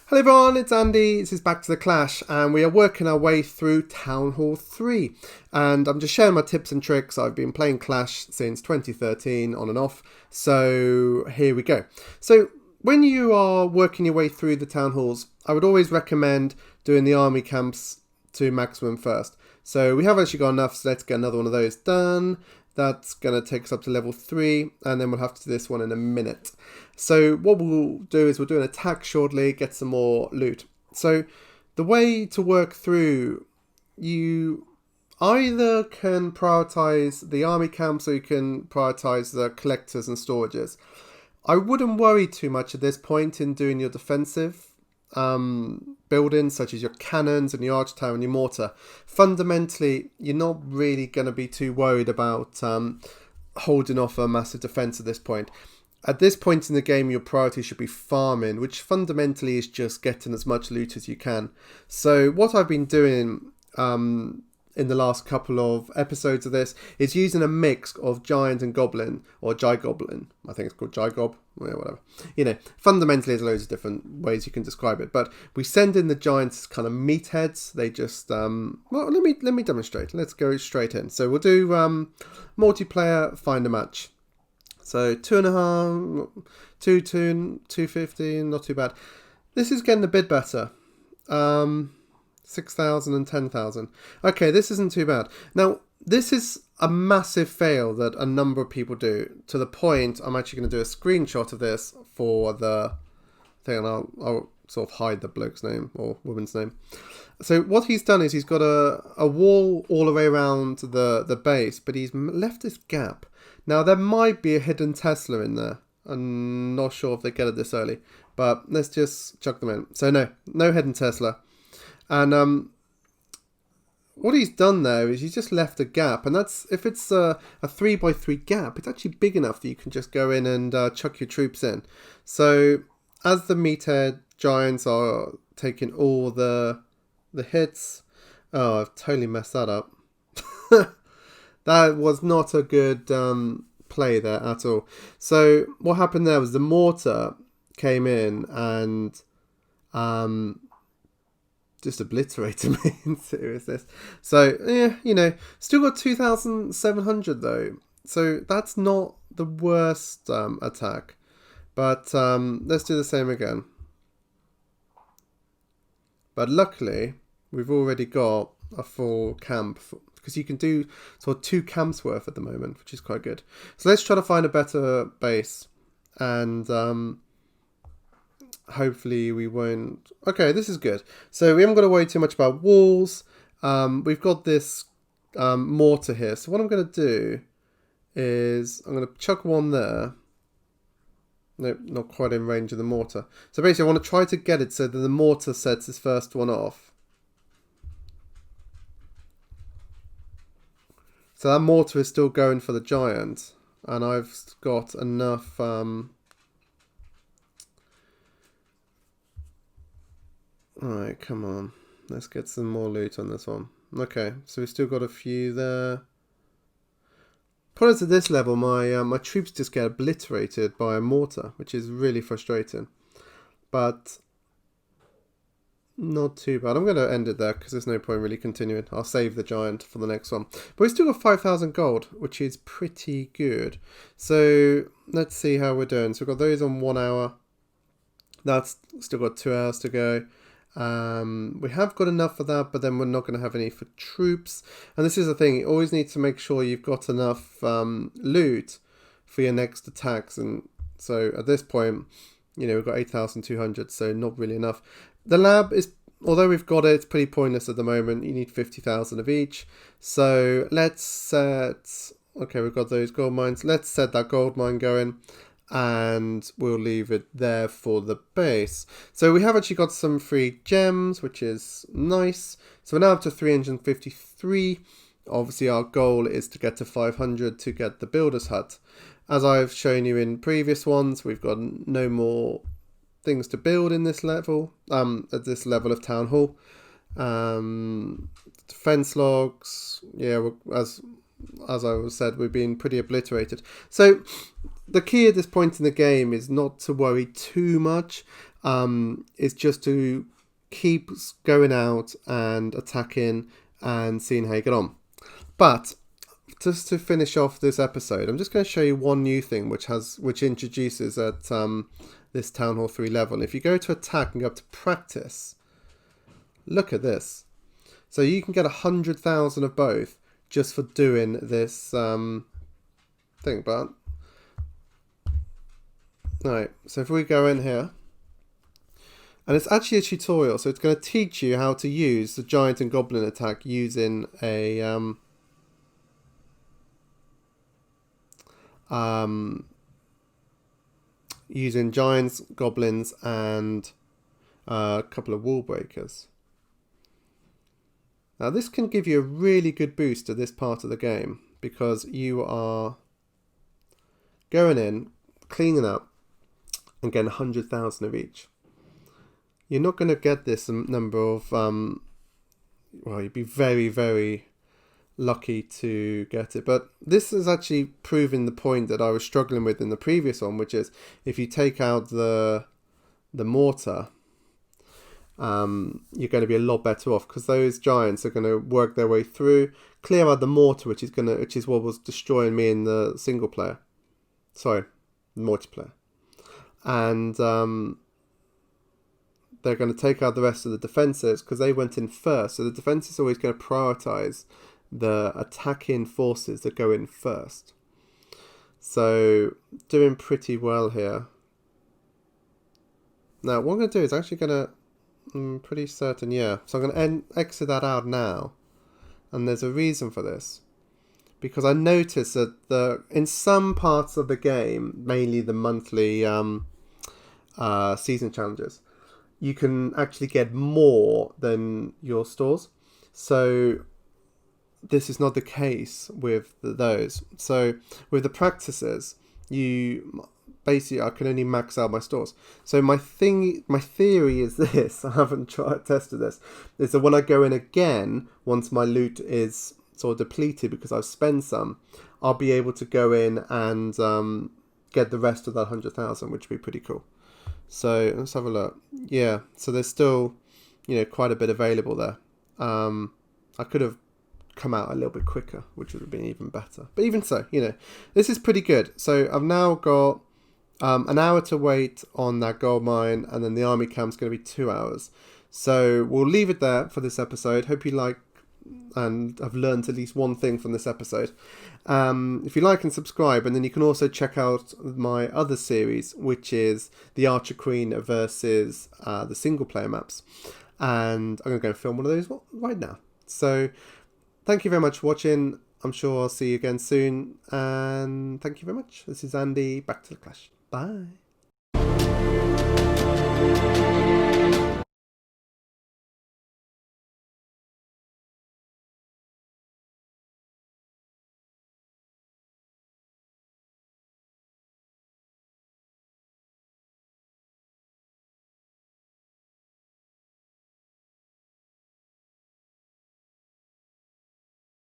Hello everyone, it's Andy. This is Back to the Clash, and we are working our way through Town Hall 3. And I'm just sharing my tips and tricks. I've been playing Clash since 2013, on and off. So here we go. So when you are working your way through the Town Halls, I would always recommend doing the army camps to maximum first. So we have actually got enough, so let's get another one of those done. That's going to take us up to level 3, and then we'll have to do this one in a minute. So what we'll do is we'll do an attack shortly, get some more loot. So the way to work through, you either can prioritize the army camps or you can prioritize the collectors and storages. I wouldn't worry too much at this point in doing your defensive buildings, such as your cannons and your arch tower and your mortar. Fundamentally, you're not really going to be too worried about holding off a massive defense at this point. At this point in the game, your priority should be farming, which fundamentally is just getting as much loot as you can. So what I've been doing in the last couple of episodes of this is using a mix of giant and goblin, or gigoblin. I think it's called gigob, whatever. You know, fundamentally there's loads of different ways you can describe it, but we send in the giants as kind of meatheads. They just well, let me demonstrate. Let's go straight in. So we'll do multiplayer find a match. So 2.5, 250, not too bad. This is getting a bit better. 6,000 and 10,000. Okay, this isn't too bad. Now, this is a massive fail that a number of people do, to the point I'm actually going to do a screenshot of this for the thing, and I'll sort of hide the bloke's name or woman's name. So what he's done is he's got a wall all the way around the base, but he's left this gap. Now, there might be a hidden Tesla in there. I'm not sure if they get it this early, but let's just chuck them in. So no hidden Tesla. And what he's done there is he's just left a gap, and that's, if it's a 3x3 gap, it's actually big enough that you can just go in and chuck your troops in. So as the meathead giants are taking all the hits, oh, I've totally messed that up. That was not a good play there at all. So what happened there was the mortar came in and just obliterated me in seriousness. So yeah, you know, still got 2,700 though. So that's not the worst attack. But let's do the same again. But luckily, we've already got a full camp, because you can do sort of 2 camps worth at the moment, which is quite good. So let's try to find a better base, and hopefully we won't. Okay, this is good. So we haven't got to worry too much about walls. We've got this mortar here. So what I'm going to do is I'm going to chuck one there. Nope, not quite in range of the mortar. So basically I want to try to get it so that the mortar sets this first one off. So that mortar is still going for the giant, and I've got enough alright, come on. Let's get some more loot on this one. Okay, so we've still got a few there. Probably to this level, my troops just get obliterated by a mortar, which is really frustrating. But not too bad. I'm going to end it there because there's no point really continuing. I'll save the giant for the next one. But we've still got 5,000 gold, which is pretty good. So let's see how we're doing. So we've got those on 1 hour. That's still got 2 hours to go. We have got enough for that, but then we're not going to have any for troops. And this is the thing, you always need to make sure you've got enough loot for your next attacks. And so at this point, you know, we've got 8,200, so not really enough. The lab is, although we've got it, it's pretty pointless at the moment. You need 50,000 of each. So let's set, okay, we've got those gold mines. Let's set that gold mine going, and we'll leave it there for the base. So we have actually got some free gems, which is nice. So we're now up to 353. Obviously our goal is to get to 500 to get the builder's hut. As I've shown you in previous ones, we've got no more things to build in this level, at this level of Town Hall. Defense logs, yeah, as I said, we've been pretty obliterated. So the key at this point in the game is not to worry too much. is just to keep going out and attacking and seeing how you get on. But just to finish off this episode, I'm just going to show you one new thing which introduces at this Town Hall 3 level. If you go to attack and go up to practice, look at this. So you can get 100,000 of both just for doing this thing. But alright, so if we go in here, and it's actually a tutorial, so it's going to teach you how to use the giant and goblin attack using a using giants, goblins, and a couple of wall breakers. Now this can give you a really good boost to this part of the game, because you are going in, cleaning up, and getting 100,000 of each. You're not going to get this number of, well, you'd be very, very lucky to get it. But this is actually proving the point that I was struggling with in the previous one, which is if you take out the mortar, you're going to be a lot better off, because those giants are going to work their way through, clear out the mortar, which is what was destroying me in the single player. Sorry, multiplayer. And they're going to take out the rest of the defenses because they went in first. So the defense is always going to prioritize the attacking forces that go in first. So doing pretty well here. Now what I'm going to do is actually going to, I'm pretty certain, yeah. So I'm going to exit that out now. And there's a reason for this. Because I noticed that in some parts of the game, mainly the monthly season challenges, you can actually get more than your stores. So this is not the case with those. So with the practices, basically I can only max out my stores. So my theory is this, I haven't tested this, is that when I go in again, once my loot is sort of depleted because I've spent some, I'll be able to go in and get the rest of that 100,000, which would be pretty cool. So let's have a look. Yeah, so there's still, quite a bit available there. I could have come out a little bit quicker, which would have been even better. But even so, this is pretty good. So I've now got an hour to wait on that gold mine, and then the army camp's going to be 2 hours. So we'll leave it there for this episode. Hope you like and I've learned at least one thing from this episode. If you like and subscribe, and then you can also check out my other series, which is the Archer Queen versus the single player maps, and I'm going to go film one of those right now. So thank you very much for watching. I'm sure I'll see you again soon, and thank you very much. This is Andy, back to the Clash. Bye.